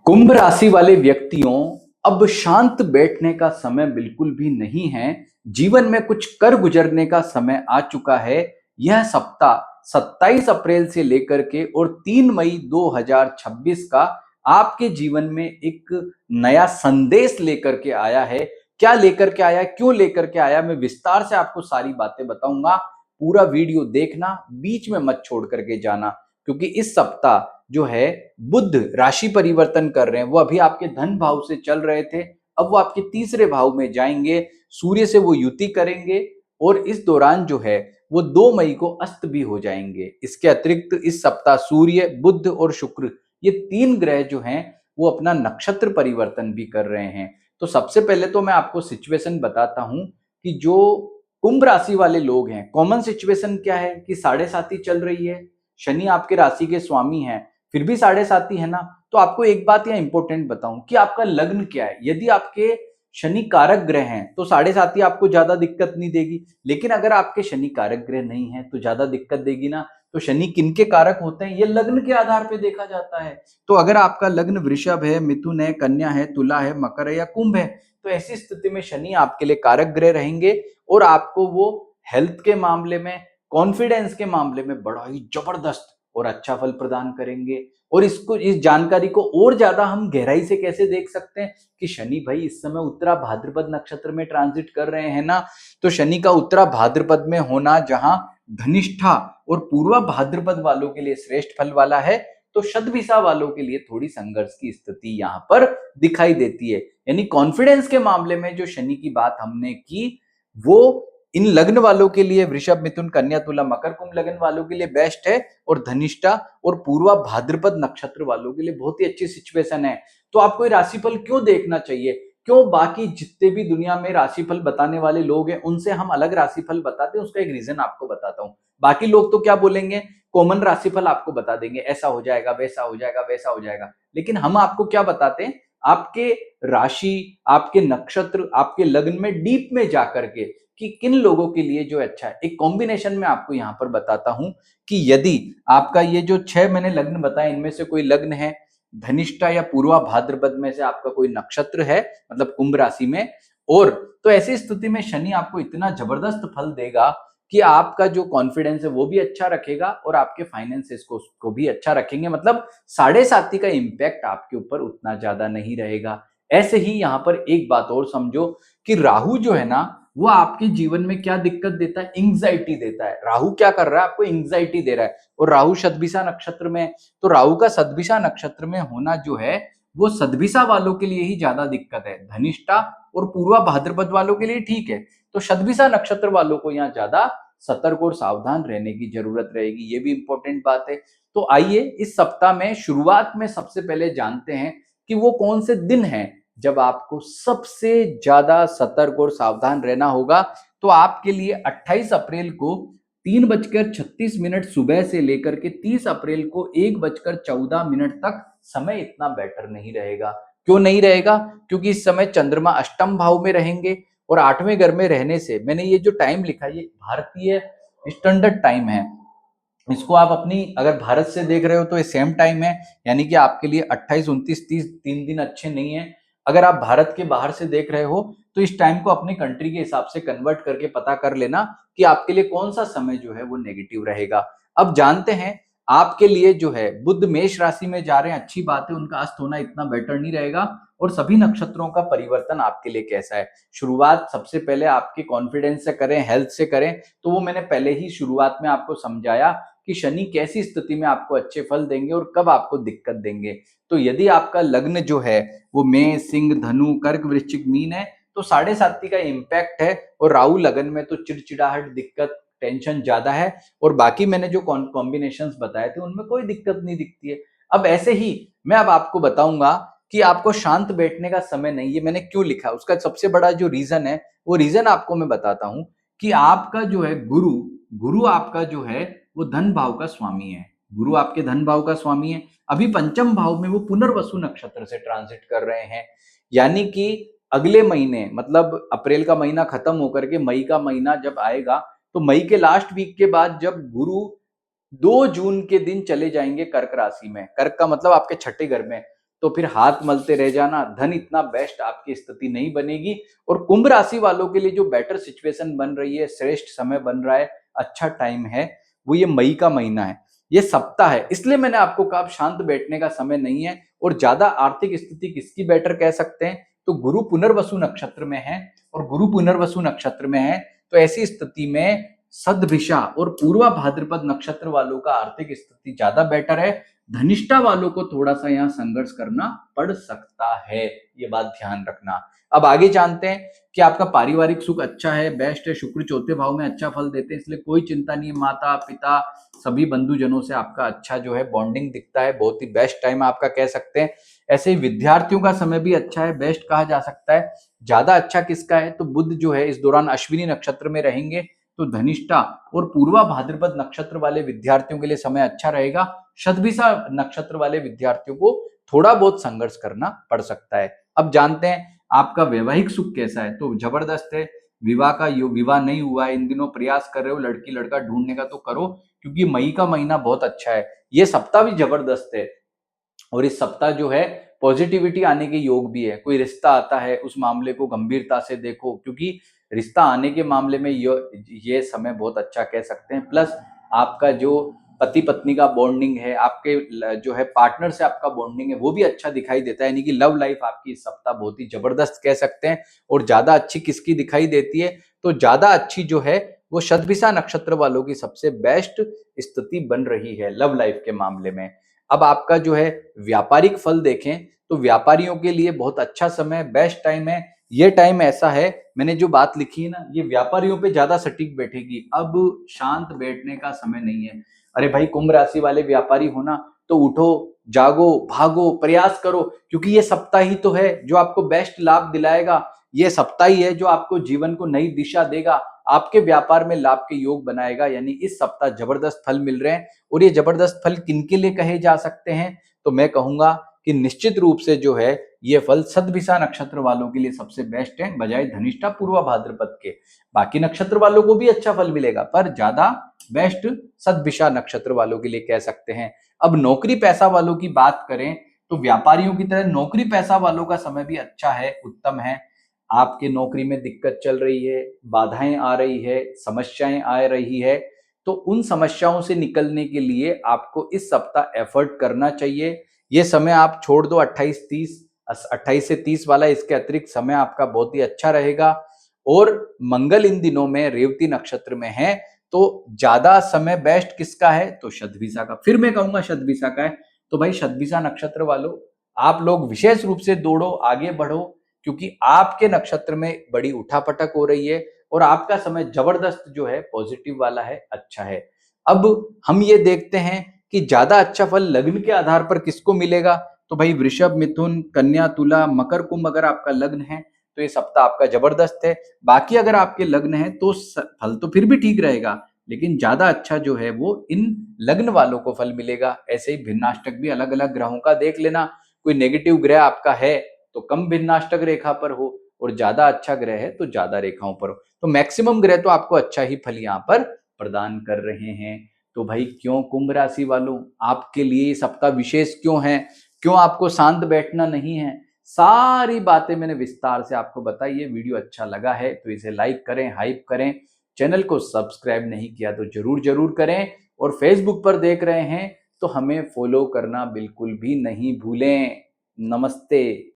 कुंभ राशि वाले व्यक्तियों, अब शांत बैठने का समय बिल्कुल भी नहीं है। जीवन में कुछ कर गुजरने का समय आ चुका है। यह सप्ताह 27 अप्रैल से लेकर के और 3 मई 2026 का आपके जीवन में एक नया संदेश लेकर के आया है। क्या लेकर के आया, क्यों लेकर के आया, मैं विस्तार से आपको सारी बातें बताऊंगा। पूरा वीडियो देखना, बीच में मत छोड़ करके जाना, क्योंकि इस सप्ताह जो है बुध राशि परिवर्तन कर रहे हैं। वो अभी आपके धन भाव से चल रहे थे, अब वो आपके तीसरे भाव में जाएंगे, सूर्य से वो युति करेंगे और इस दौरान जो है वो 2 मई को अस्त भी हो जाएंगे। इसके अतिरिक्त इस सप्ताह सूर्य, बुध और शुक्र, ये 3 ग्रह जो हैं वो अपना नक्षत्र परिवर्तन भी कर रहे हैं। तो सबसे पहले तो मैं आपको सिचुएशन बताता हूं कि जो कुंभ राशि वाले लोग हैं, कॉमन सिचुएशन क्या है कि साढ़े साती चल रही है। शनि आपके राशि के स्वामी हैं, फिर भी साढ़े साती है ना। तो आपको एक बात यहाँ इंपॉर्टेंट बताऊं कि आपका लग्न क्या है। यदि आपके शनि कारक ग्रह हैं तो साढ़े साती आपको ज्यादा दिक्कत नहीं देगी, लेकिन अगर आपके शनि कारक ग्रह नहीं है तो ज्यादा दिक्कत देगी ना। तो शनि किनके कारक होते हैं, ये लग्न के आधार पे देखा जाता है। तो अगर आपका लग्न वृषभ है, मिथुन है, कन्या है, तुला है, मकर है या कुंभ है, तो ऐसी स्थिति में शनि आपके लिए कारक ग्रह रहेंगे और आपको वो हेल्थ के मामले में, कॉन्फिडेंस के मामले में बड़ा ही जबरदस्त और अच्छा फल प्रदान करेंगे। और इस जानकारी को और ज्यादा हम गहराई से कैसे देख सकते हैं कि शनि भाई इस समय उत्तरा भाद्रपद नक्षत्र में ट्रांजिट कर रहे हैं ना। तो शनि का उत्तरा भाद्रपद में होना जहां धनिष्ठा और पूर्वा भाद्रपद वालों के लिए श्रेष्ठ फल वाला है, तो शतभिषा वालों के लिए थोड़ी संघर्ष की स्थिति यहां पर दिखाई देती है। यानी कॉन्फिडेंस के मामले में जो शनि की बात हमने की, वो इन लग्न वालों के लिए, वृषभ, मिथुन, कन्या, तुला, मकर, कुंभ लग्न वालों के लिए बेस्ट है और धनिष्ठा और पूर्वा भाद्रपद नक्षत्र वालों के लिए बहुत ही अच्छी सिचुएशन है। तो आपको ये राशिफल क्यों देखना चाहिए, क्यों बाकी जितने भी दुनिया में राशिफल बताने वाले लोग हैं उनसे हम अलग राशिफल बताते हैं, उसका एक रीजन आपको बताता हूं। बाकी लोग तो क्या बोलेंगे, कॉमन राशिफल आपको बता देंगे, ऐसा हो जाएगा, वैसा हो जाएगा, वैसा हो जाएगा। लेकिन हम आपको क्या बताते हैं, आपके राशि, आपके नक्षत्र, आपके लग्न में डीप में जाकर के कि किन लोगों के लिए जो अच्छा है, एक कॉम्बिनेशन में आपको यहां पर बताता हूं कि यदि आपका ये जो 6 मैंने लग्न बताए, इनमें से कोई लग्न है धनिष्ठा या पूर्वा भाद्रपद में से आपका कोई नक्षत्र है, मतलब कुंभ राशि में, और तो ऐसी स्थिति में शनि आपको इतना जबरदस्त फल देगा कि आपका जो कॉन्फिडेंस है वो भी अच्छा रखेगा और आपके फाइनेंसेस को भी अच्छा रखेंगे। मतलब साढ़े साती का इंपैक्ट आपके ऊपर उतना ज्यादा नहीं रहेगा। ऐसे ही यहाँ पर एक बात और समझो कि राहु जो है ना, वो आपके जीवन में क्या दिक्कत देता है, एंग्जाइटी देता है। राहु क्या कर रहा है, आपको एंग्जाइटी दे रहा है। और राहु शतभिषा नक्षत्र में, तो राहु का शतभिषा नक्षत्र में होना जो है वो शतभिषा वालों के लिए ही ज्यादा दिक्कत है। धनिष्ठा और पूर्वा भाद्रपद वालों के लिए ठीक है, तो शतभिषा नक्षत्र वालों को यहाँ ज्यादा सतर्क और सावधान रहने की जरूरत रहेगी, ये भी इंपॉर्टेंट बात है। तो आइए इस सप्ताह में शुरुआत में सबसे पहले जानते हैं कि वो कौन से दिन हैं जब आपको सबसे ज्यादा सतर्क और सावधान रहना होगा। तो आपके लिए 28 अप्रैल को 3:36 सुबह से लेकर के 30 अप्रैल को 1:14 तक समय इतना बेटर नहीं रहेगा। क्यों नहीं रहेगा, क्योंकि इस समय चंद्रमा अष्टम भाव में रहेंगे और 8वें घर में रहने से, मैंने ये जो टाइम लिखा है ये भारतीय स्टैंडर्ड टाइम है। इसको आप अपनी अगर भारत से देख रहे हो तो ये सेम टाइम है, यानी कि आपके लिए 28, 29, 30 3 दिन अच्छे नहीं है। अगर आप भारत के बाहर से देख रहे हो तो इस टाइम को अपने कंट्री के हिसाब से कन्वर्ट करके पता कर लेना कि आपके लिए कौन सा समय जो है वो नेगेटिव रहेगा। अब जानते हैं आपके लिए जो है बुध मेष राशि में जा रहे हैं, अच्छी बात है, उनका अस्त होना इतना बेटर नहीं रहेगा। और सभी नक्षत्रों का परिवर्तन आपके लिए कैसा है, शुरुआत सबसे पहले आपके कॉन्फिडेंस से करें, हेल्थ से करें। तो वो मैंने पहले ही शुरुआत में आपको समझाया कि शनि कैसी स्थिति में आपको अच्छे फल देंगे और कब आपको दिक्कत देंगे। तो यदि आपका लग्न जो है वो मेष, सिंह, धनु, कर्क, वृश्चिक, मीन है, तो साढ़े साती का इंपैक्ट है। और राहु लगन में तो चिड़चिड़ाहट, दिक्कत, टेंशन ज्यादा है। और बाकी मैंने जो कॉम्बिनेशंस बताए थे उनमें कोई दिक्कत नहीं दिखती है। अब ऐसे ही मैं अब आपको बताऊंगा कि आपको शांत बैठने का समय नहीं है। मैंने क्यों लिखा, उसका सबसे बड़ा जो रीजन है वो रीजन आपको मैं बताता हूं कि आपका जो है गुरु, गुरु आपका जो है वो धन भाव का स्वामी है। गुरु आपके धन भाव का स्वामी है। अभी पंचम भाव में वो पुनर्वसु नक्षत्र से ट्रांजिट कर रहे हैं, यानी कि अगले महीने, मतलब अप्रैल का महीना खत्म होकर के मई का महीना जब आएगा, तो मई के लास्ट वीक के बाद जब गुरु 2 जून के दिन चले जाएंगे कर्क राशि में, कर्क का मतलब आपके छठे घर में, तो फिर हाथ मलते रह जाना, धन इतना बेस्ट आपकी स्थिति नहीं बनेगी। और कुंभ राशि वालों के लिए जो बेटर सिचुएशन बन रही है, श्रेष्ठ समय बन रहा है, अच्छा टाइम है, वो ये मई का महीना है, ये सप्ताह है। इसलिए मैंने आपको कहा शांत बैठने का समय नहीं है। और ज्यादा आर्थिक स्थिति किसकी बेटर कह सकते हैं, तो गुरु पुनर्वसु नक्षत्र में है, और गुरु पुनर्वसु नक्षत्र में है तो ऐसी स्थिति में सदभिषा और पूर्वा भाद्रपद नक्षत्र वालों का आर्थिक स्थिति ज्यादा बेटर है। धनिष्ठा वालों को थोड़ा सा यहाँ संघर्ष करना पड़ सकता है, ये बात ध्यान रखना। अब आगे जानते हैं कि आपका पारिवारिक सुख अच्छा है, बेस्ट है, शुक्र चौथे भाव में अच्छा फल देते हैं, इसलिए कोई चिंता नहीं है। माता पिता सभी बंधुजनों से आपका अच्छा जो है बॉन्डिंग दिखता है, बहुत ही बेस्ट टाइम आपका कह सकते हैं। ऐसे ही विद्यार्थियों का समय भी अच्छा है, बेस्ट कहा जा सकता है। ज्यादा अच्छा किसका है, तो बुध जो है इस दौरान अश्विनी नक्षत्र में रहेंगे, तो धनिष्ठा और पूर्वा भाद्रपद नक्षत्र वाले विद्यार्थियों के लिए समय अच्छा रहेगा। शतभिषा नक्षत्र वाले विद्यार्थियों को थोड़ा बहुत संघर्ष करना पड़ सकता है। अब जानते हैं आपका वैवाहिक सुख कैसा है, तो जबरदस्त है। विवाह का विवाह नहीं हुआ है इन दिनों, प्रयास कर रहे हो लड़की लड़का ढूंढने का तो करो, क्योंकि मई का महीना बहुत अच्छा है। ये सप्ताह भी जबरदस्त है, और इस सप्ताह जो है पॉजिटिविटी आने के योग भी है। कोई रिश्ता आता है उस मामले को गंभीरता से देखो, क्योंकि रिश्ता आने के मामले में ये समय बहुत अच्छा कह सकते हैं। प्लस आपका जो पति पत्नी का बॉन्डिंग है, आपके जो है पार्टनर से आपका बॉन्डिंग है, वो भी अच्छा दिखाई देता है। यानी कि लव लाइफ आपकी इस सप्ताह बहुत ही जबरदस्त कह सकते हैं। और ज्यादा अच्छी किसकी दिखाई देती है, तो ज्यादा अच्छी जो है वो शतभिषा नक्षत्र वालों की सबसे बेस्ट स्थिति बन रही है लव लाइफ के मामले में। अब आपका जो है व्यापारिक फल देखें तो व्यापारियों के लिए बहुत अच्छा समय, बेस्ट टाइम है। ये टाइम ऐसा है, मैंने जो बात लिखी है ना, ये व्यापारियों पे ज्यादा सटीक बैठेगी। अब शांत बैठने का समय नहीं है। अरे भाई कुंभ राशि वाले व्यापारी हो ना, तो उठो, जागो, भागो, प्रयास करो, क्योंकि ये सप्ताह ही तो है जो आपको बेस्ट लाभ दिलाएगा। ये सप्ताह ही है जो आपको जीवन को नई दिशा देगा, आपके व्यापार में लाभ के योग बनाएगा। यानी इस सप्ताह जबरदस्त फल मिल रहे हैं। और ये जबरदस्त फल किनके लिए कहे जा सकते हैं, तो मैं कहूंगा कि निश्चित रूप से जो है ये फल सदभिषा नक्षत्र वालों के लिए सबसे बेस्ट है, बजाय धनिष्ठा पूर्वा भाद्रपद के। बाकी नक्षत्र वालों को भी अच्छा फल मिलेगा, पर ज्यादा बेस्ट सदभिषा नक्षत्र वालों के लिए कह सकते हैं। अब नौकरी पैसा वालों की बात करें तो व्यापारियों की तरह नौकरी पैसा वालों का समय भी अच्छा है, उत्तम है। आपके नौकरी में दिक्कत चल रही है, बाधाएं आ रही है, समस्याएं आ रही है, तो उन समस्याओं से निकलने के लिए आपको इस सप्ताह एफर्ट करना चाहिए। ये समय आप छोड़ दो 28 से 30 वाला, इसके अतिरिक्त समय आपका बहुत ही अच्छा रहेगा। और मंगल इन दिनों में रेवती नक्षत्र में है, तो ज्यादा समय बेस्ट किसका है, तो शतभिषा का। फिर मैं कहूंगा शतभिषा का है। तो भाई शतभिषा नक्षत्र वालों, आप लोग विशेष रूप से दौड़ो, आगे बढ़ो, क्योंकि आपके नक्षत्र में बड़ी उठापटक हो रही है, और आपका समय जबरदस्त जो है पॉजिटिव वाला है, अच्छा है। अब हम ये देखते हैं कि ज्यादा अच्छा फल लग्न के आधार पर किसको मिलेगा, तो भाई वृषभ, मिथुन, कन्या, तुला, मकर, कुंभ अगर आपका लग्न है तो ये सप्ताह आपका जबरदस्त है। बाकी अगर आपके लग्न है तो फल तो फिर भी ठीक रहेगा, लेकिन ज्यादा अच्छा जो है वो इन लग्न वालों को फल मिलेगा। ऐसे ही भिन्नाष्टक भी अलग अलग ग्रहों का देख लेना, कोई नेगेटिव ग्रह आपका है तो कम भिन्नाष्टक रेखा पर हो, और ज्यादा अच्छा ग्रह है तो ज्यादा रेखाओं पर हो। तो मैक्सिमम ग्रह तो आपको अच्छा ही फल यहाँ पर प्रदान कर रहे हैं। तो भाई क्यों कुंभ राशि वालों, आपके लिए ये सप्ताह विशेष क्यों है, क्यों आपको शांत बैठना नहीं है, सारी बातें मैंने विस्तार से आपको बताई। ये वीडियो अच्छा लगा है तो इसे लाइक करें, हाइप करें। चैनल को सब्सक्राइब नहीं किया तो जरूर जरूर करें, और फेसबुक पर देख रहे हैं तो हमें फॉलो करना बिल्कुल भी नहीं भूलें। नमस्ते।